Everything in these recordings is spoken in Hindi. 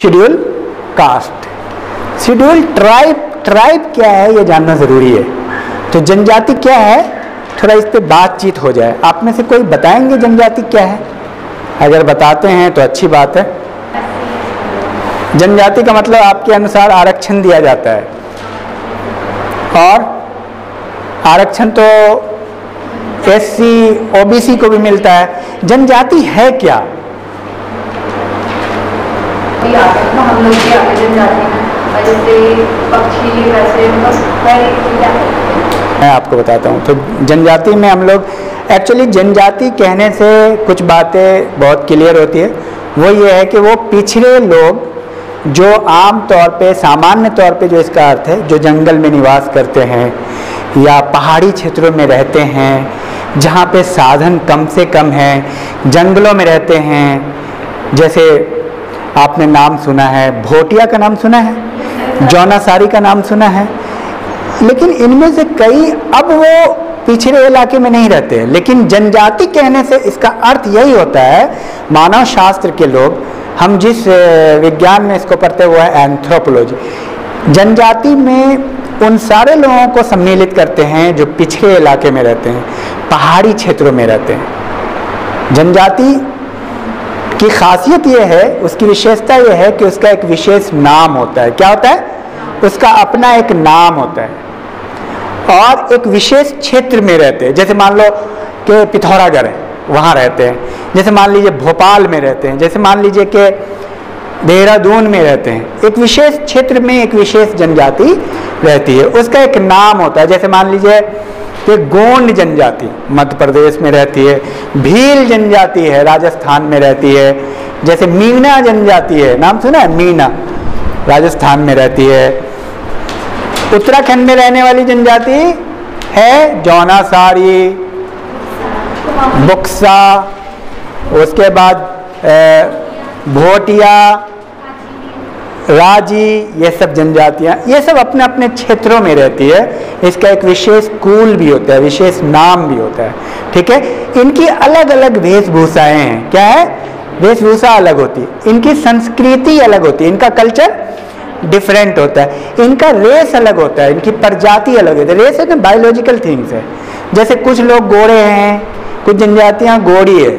Schedule caste. Schedule tribe, tribe क्या है ये जानना ज़रूरी है। तो जनजाति क्या है, थोड़ा इस पे बातचीत हो जाए। आप में से कोई बताएंगे जनजाति क्या है? अगर बताते हैं तो अच्छी बात है। जनजाति का मतलब आपके अनुसार आरक्षण दिया जाता है, और आरक्षण तो SC OBC को भी मिलता है। जनजाति है क्या? हम लोग भी आते जनजाति में, जैसे पक्षी वैसे मैं आपको बताता हूँ। तो जनजाति में हम लोग एक्चुअली जनजाति कहने से कुछ बातें बहुत क्लियर होती है। वो ये है कि वो पिछड़े लोग जो आम तौर पे, सामान्य तौर पे जो इसका अर्थ है, जो जंगल में निवास करते हैं या पहाड़ी क्षेत्रों में रहते हैं जहाँ पे साधन कम से कम हैं, जंगलों में रहते हैं। जैसे आपने नाम सुना है, भोटिया का नाम सुना है, जौनासारी का नाम सुना है, लेकिन इनमें से कई अब वो पिछड़े इलाके में नहीं रहते हैं। लेकिन जनजाति कहने से इसका अर्थ यही होता है, मानव शास्त्र के लोग, हम जिस विज्ञान में इसको पढ़ते हुए है एंथ्रोपोलॉजी, जनजाति में उन सारे लोगों को सम्मिलित करते हैं जो पिछड़े इलाके में रहते हैं, पहाड़ी क्षेत्रों में रहते हैं। जनजाति की खासियत यह है, उसकी विशेषता यह है कि उसका एक विशेष नाम होता है। क्या होता है? उसका अपना एक नाम होता है, और एक विशेष क्षेत्र में रहते हैं। जैसे मान लो कि पिथौरागढ़ है, वहाँ रहते हैं। जैसे मान लीजिए भोपाल में रहते हैं, जैसे मान लीजिए कि देहरादून में रहते हैं। एक विशेष क्षेत्र में एक विशेष जनजाति रहती है, उसका एक नाम होता है। जैसे मान लीजिए कि गोंड जनजाति मध्य प्रदेश में रहती है, भील जनजाति है राजस्थान में रहती है, जैसे मीना जनजाति है, नाम सुना है, मीना, राजस्थान में रहती है। उत्तराखंड में रहने वाली जनजाति है जौनासारी, बुक्सा, उसके बाद भोटिया, राजी, ये सब जनजातियाँ, ये सब अपने अपने क्षेत्रों में रहती है। इसका एक विशेष कुल भी होता है, विशेष नाम भी होता है। ठीक है, इनकी अलग अलग वेशभूषाएं हैं। क्या है? वेशभूषा अलग होती है, इनकी संस्कृति अलग होती है, इनका कल्चर डिफरेंट होता है, इनका रेस अलग होता है, इनकी प्रजाति अलग होती है। रेस है बायोलॉजिकल थिंग्स है। जैसे कुछ लोग गोरे हैं, कुछ जनजातियाँ गोरी है।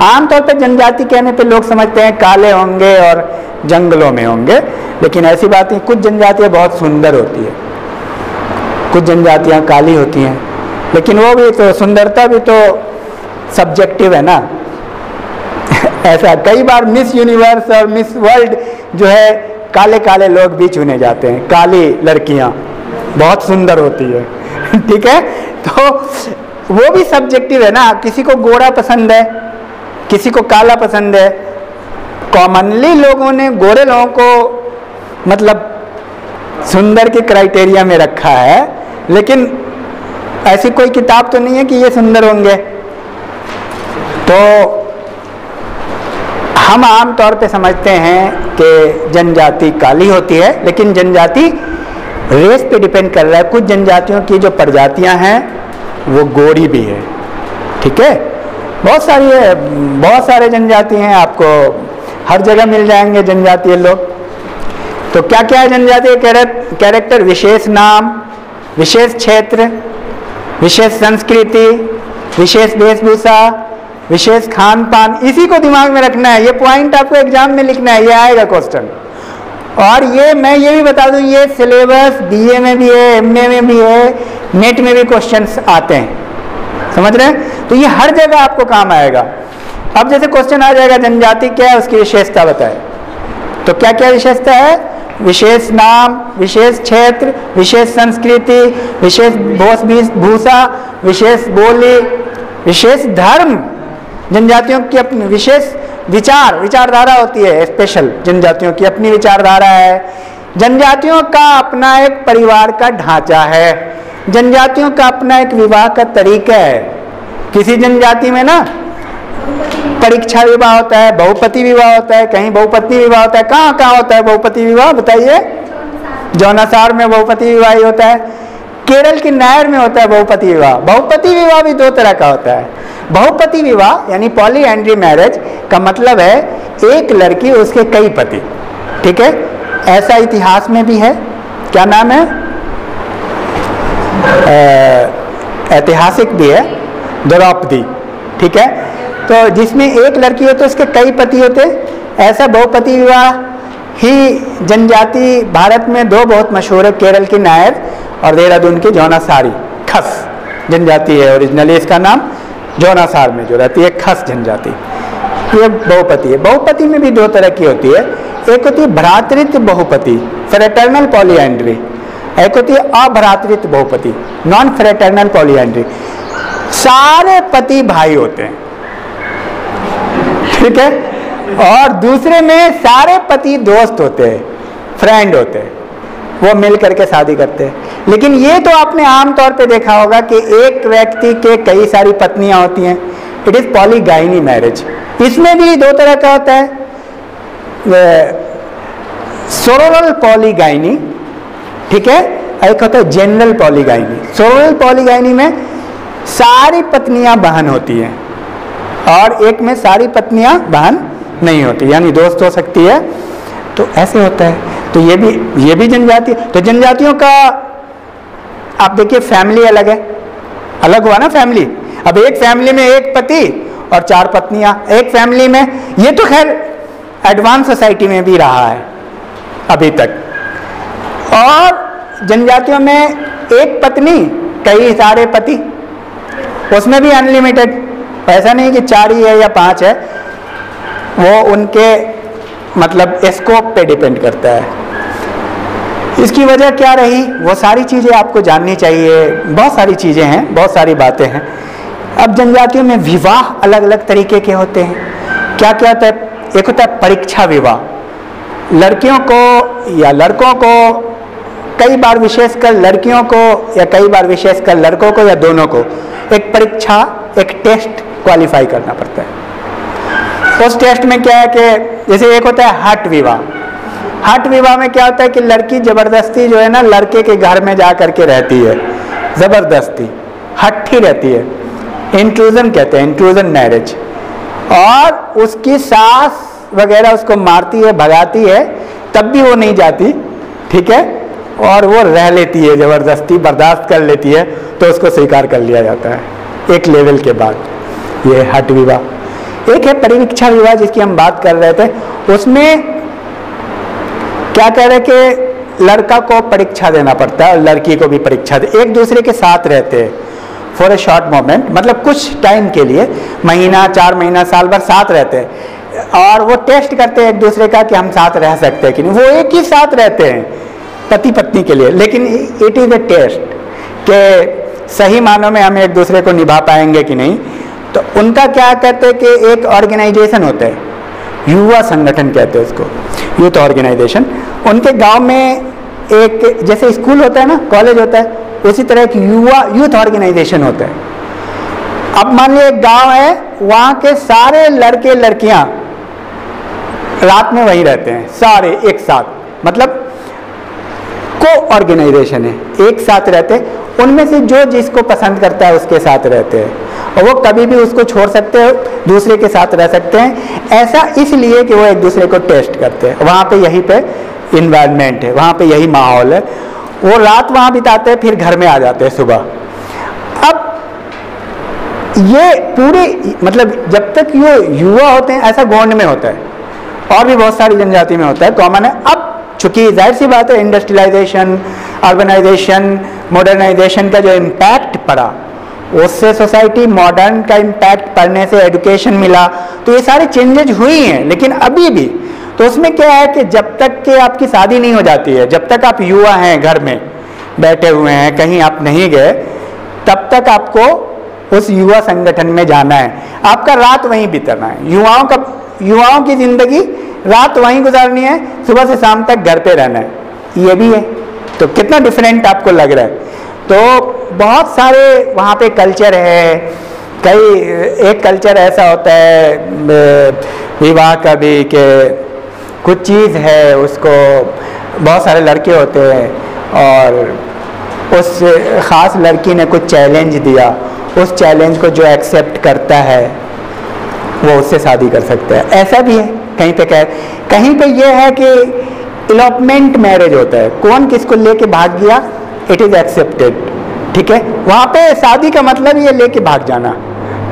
आमतौर पर जनजाति कहने पे लोग समझते हैं काले होंगे और जंगलों में होंगे, लेकिन ऐसी बात नहीं। कुछ जनजातियाँ बहुत सुंदर होती है, कुछ जनजातियाँ काली होती हैं, लेकिन वो भी तो, सुंदरता भी तो सब्जेक्टिव है ना। ऐसा कई बार मिस यूनिवर्स और मिस वर्ल्ड जो है, काले काले लोग भी चुने जाते हैं, काली लड़कियाँ बहुत सुंदर होती है। ठीक है, तो वो भी सब्जेक्टिव है ना। किसी को गोरा पसंद है, किसी को काला पसंद है। कॉमनली लोगों ने गोरे लोगों को मतलब सुंदर के क्राइटेरिया में रखा है, लेकिन ऐसी कोई किताब तो नहीं है कि ये सुंदर होंगे। तो हम आम तौर पे समझते हैं कि जनजाति काली होती है, लेकिन जनजाति रेस पे डिपेंड कर रहा है। कुछ जनजातियों की जो प्रजातियां हैं वो गोरी भी है। ठीक है, बहुत सारी है, बहुत सारे जनजाति हैं, आपको हर जगह मिल जाएंगे जनजातीय लोग। तो क्या क्या है जनजातीय कैरेक्टर? विशेष नाम, विशेष क्षेत्र, विशेष संस्कृति, विशेष वेशभूषा, विशेष खान पान। इसी को दिमाग में रखना है, ये पॉइंट आपको एग्जाम में लिखना है, ये आएगा क्वेश्चन। और ये मैं ये भी बता दूं, ये सिलेबस BA में भी है, MA में भी है, नेट में भी क्वेश्चंस आते हैं, समझ रहे हैं? तो ये हर जगह आपको काम आएगा। अब जैसे क्वेश्चन आ जाएगा जनजाति क्या है, उसकी विशेषता बताए। तो क्या क्या विशेषता है? विशेष नाम, विशेष क्षेत्र, विशेष संस्कृति, विशेष वेशभूषा, विशेष बोली, विशेष धर्म। जनजातियों की अपनी विशेष विचारधारा होती है, स्पेशल जनजातियों की अपनी विचारधारा है। जनजातियों का अपना एक परिवार का ढांचा है, जनजातियों का अपना एक विवाह का तरीका है। किसी जनजाति में ना परीक्षा विवाह होता है, बहुपति विवाह होता है, कहीं बहुपत्नी विवाह होता है। कहाँ कहाँ होता है बहुपति विवाह बताइए? जौनासार में बहुपति विवाह ही होता है, केरल की नायर में होता है बहुपति विवाह। बहुपति विवाह भी दो तरह का होता है। बहुपति विवाह यानी पॉलीएंड्री मैरिज का मतलब है एक लड़की उसके कई पति, ठीक है। ऐसा इतिहास में भी है, क्या नाम है, ऐतिहासिक भी है, द्रौपदी, ठीक है। तो जिसमें एक लड़की हो तो उसके कई पति होते, ऐसा बहुपति विवाह ही जनजाति भारत में दो बहुत मशहूर है, केरल की नायर और देहरादून की जौनासारी। खस जनजाति है ओरिजिनली, इसका नाम जौनासार में जो रहती है खस जनजाति, ये बहुपति है। बहुपति में भी दो तरह की होती है, एक होती है भ्रातृत्व बहुपति, फ्रेटर्नल पॉलीएंड्री, एक होती है अभ्रातृत्व बहुपति, नॉन फ्रेटर्नल पॉलीएंड्री। सारे पति भाई होते हैं, ठीक है, और दूसरे में सारे पति दोस्त होते हैं, फ्रेंड होते हैं, वो मिल करके शादी करते हैं। लेकिन ये तो आपने आमतौर पे देखा होगा कि एक व्यक्ति के कई सारी पत्नियां होती हैं, इट इज पॉलीगाइनी मैरिज। इसमें भी दो तरह का होता है, सोरल पॉलीगाइनी, ठीक है, एक होता है जनरल पॉलीगाइनी। सोरल पॉलीगाइनी में सारी पत्नियां बहन होती हैं और एक में सारी पत्नियां बहन नहीं होती, यानी दोस्त हो सकती है, तो ऐसे होता है। तो ये भी जनजाति। तो जनजातियों का आप देखिए फैमिली अलग है, अलग हुआ ना फैमिली। अब एक फैमिली में एक पति और 4 पत्नियां, एक फैमिली में, ये तो खैर एडवांस सोसाइटी में भी रहा है अभी तक। और जनजातियों में एक पत्नी कई सारे पति, उसमें भी अनलिमिटेड, ऐसा नहीं कि 4 ही है या 5 है, वो उनके मतलब स्कोप पे डिपेंड करता है। इसकी वजह क्या रही, वो सारी चीज़ें आपको जाननी चाहिए। बहुत सारी चीज़ें हैं, बहुत सारी बातें हैं। अब जनजातियों में विवाह अलग अलग तरीके के होते हैं। क्या क्या होता है, एक होता है परीक्षा विवाह, लड़कियों को या लड़कों को, कई बार विशेषकर लड़कियों को या कई बार विशेषकर लड़कों को या दोनों को एक परीक्षा, एक टेस्ट क्वालिफाई करना पड़ता है। उस टेस्ट में क्या है कि जैसे एक होता है हठ विवाह। हठ विवाह में क्या होता है कि लड़की जबरदस्ती जो है ना लड़के के घर में जा करके रहती है, जबरदस्ती हठी रहती है, इंट्रूजन कहते हैं, इंट्रूजन मैरिज। और उसकी सास वगैरह उसको मारती है, भगाती है, तब भी वो नहीं जाती, ठीक है, और वो रह लेती है, जबरदस्ती बर्दाश्त कर लेती है, तो उसको स्वीकार कर लिया जाता है एक लेवल के बाद। ये हठ विवाह। एक है परिवीक्षा विवाह जिसकी हम बात कर रहे थे, उसमें क्या कह रहे कि लड़का को परीक्षा देना पड़ता है और लड़की को भी परीक्षा दे, एक दूसरे के साथ रहते हैं फॉर ए शॉर्ट मोमेंट, मतलब कुछ टाइम के लिए, महीना, 4 महीना, साल भर साथ रहते हैं, और वो टेस्ट करते हैं एक दूसरे का कि हम साथ रह सकते हैं कि नहीं। वो एक ही साथ रहते हैं पति पत्नी के लिए, लेकिन इट इज़ ए टेस्ट कि सही मानों में हम एक दूसरे को निभा पाएंगे कि नहीं। तो उनका क्या कहते हैं कि एक ऑर्गेनाइजेशन होता है, युवा संगठन कहते हैं उसको, यूथ ऑर्गेनाइजेशन। उनके गांव में एक जैसे स्कूल होता है ना, कॉलेज होता है, उसी तरह एक यूथ ऑर्गेनाइजेशन होता है। अब मान लीजिए एक गांव है, वहाँ के सारे लड़के लड़कियाँ रात में वहीं रहते हैं, सारे एक साथ, मतलब को ऑर्गेनाइजेशन है, एक साथ रहते हैं। उनमें से जो जिसको पसंद करता है उसके साथ रहते हैं, और वो कभी भी उसको छोड़ सकते हैं, दूसरे के साथ रह सकते हैं। ऐसा इसलिए कि वो एक दूसरे को टेस्ट करते हैं। वहाँ पे यहीं पे इन्वायरमेंट है, वहाँ पे यही माहौल है। वो रात वहाँ बिताते हैं, फिर घर में आ जाते हैं सुबह। अब ये पूरे मतलब जब तक ये युवा होते हैं, ऐसा गोंड में होता है और भी बहुत सारी जनजाति में होता है, कॉमन है। अब चूंकि जाहिर सी बात है इंडस्ट्रियलाइजेशन, अर्बनाइजेशन, मॉडर्नाइजेशन का जो इम्पैक्ट पड़ा, उससे सोसाइटी मॉडर्न का इम्पैक्ट पड़ने से एजुकेशन मिला, तो ये सारी चेंजेज हुई हैं। लेकिन अभी भी तो उसमें क्या है कि जब तक कि आपकी शादी नहीं हो जाती है, जब तक आप युवा हैं, घर में बैठे हुए हैं, कहीं आप नहीं गए, तब तक आपको उस युवा संगठन में जाना है, आपका रात वहीं बिताना है। युवाओं की जिंदगी रात वहीं गुजारनी है, सुबह से शाम तक घर पे रहना है, ये भी है। तो कितना डिफरेंट आपको लग रहा है। तो बहुत सारे वहाँ पे कल्चर है, एक कल्चर ऐसा होता है विवाह का भी कि कुछ चीज़ है, उसको बहुत सारे लड़के होते हैं और उस ख़ास लड़की ने कुछ चैलेंज दिया, उस चैलेंज को जो एक्सेप्ट करता है वो उससे शादी कर सकता है। ऐसा भी है, कहीं पे कहीं पे ये है कि इलॉपमेंट मैरिज होता है, कौन किसको लेके भाग गया, इट इज एक्सेप्टेड, ठीक है। वहाँ पे शादी का मतलब ये लेके भाग जाना,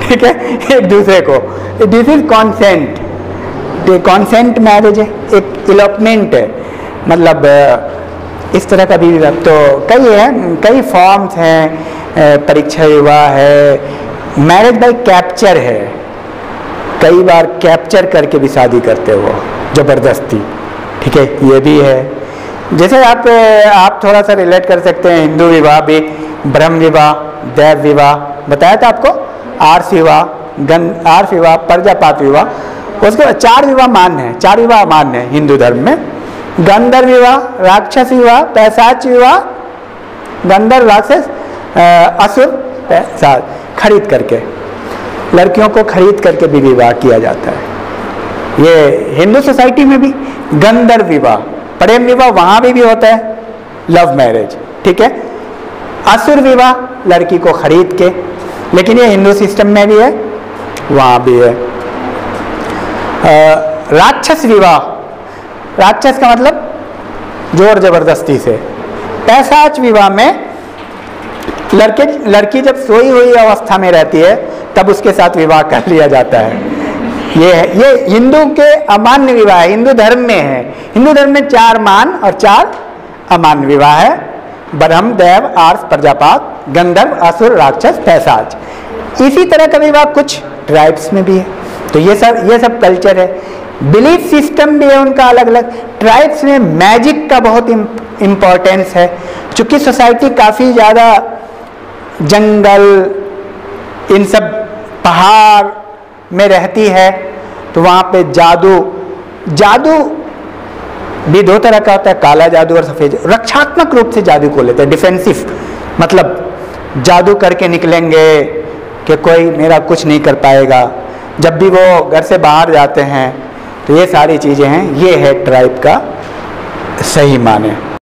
ठीक है, एक दूसरे को, this is consent, consent marriage है, एक इलॉपमेंट है, मतलब इस तरह का भी। तो कई है, कई फॉर्म्स हैं, परीक्षा विवाह है, मैरिज बाय कैप्चर है, कई बार कैप्चर करके भी शादी करते हो जबरदस्ती, ठीक है, ये भी है। जैसे आप थोड़ा सा रिलेट कर सकते हैं, हिंदू विवाह भी, ब्रह्म विवाह, देव विवाह बताया था आपको, आर्ष विवाह, प्रजापात विवाह, उसके बाद 4 विवाह मान्य है, 4 विवाह मान्य है हिंदू धर्म में, गंधर्व विवाह, राक्षस विवाह, पैशाच विवाह, गंधर्व, राक्षस, असुर, पैशाच, खरीद करके, लड़कियों को खरीद करके भी विवाह किया जाता है। ये हिंदू सोसाइटी में भी गंधर्व विवाह, प्रेम विवाह वहाँ भी होता है, लव मैरिज, ठीक है। असुर विवाह, लड़की को खरीद के, लेकिन ये हिंदू सिस्टम में भी है, वहाँ भी है। राक्षस विवाह, राक्षस का मतलब जोर जबरदस्ती से। पैशाच विवाह में लड़की जब सोई हुई अवस्था में रहती है तब उसके साथ विवाह कर लिया जाता है। ये हिंदू के अमान्य विवाह है, हिंदू धर्म में है। हिंदू धर्म में 4 मान और 4 अमान्य विवाह है, ब्रह्म, देव, आर्ष, प्रजापात, गंधर्व, असुर, राक्षस, पैशाच। इसी तरह का विवाह कुछ ट्राइब्स में भी है। तो ये सब कल्चर है, बिलीफ सिस्टम भी है उनका अलग अलग। ट्राइब्स में मैजिक का बहुत इम्पोर्टेंस है, चूँकि सोसाइटी काफ़ी ज़्यादा जंगल, इन सब पहाड़ में रहती है, तो वहाँ पे जादू भी 2 तरह का होता है, काला जादू और सफ़ेद। रक्षात्मक रूप से जादू को लेते हैं, डिफेंसिव, मतलब जादू करके निकलेंगे कि कोई मेरा कुछ नहीं कर पाएगा। जब भी वो घर से बाहर जाते हैं तो ये सारी चीज़ें हैं, ये है ट्राइब का सही माने।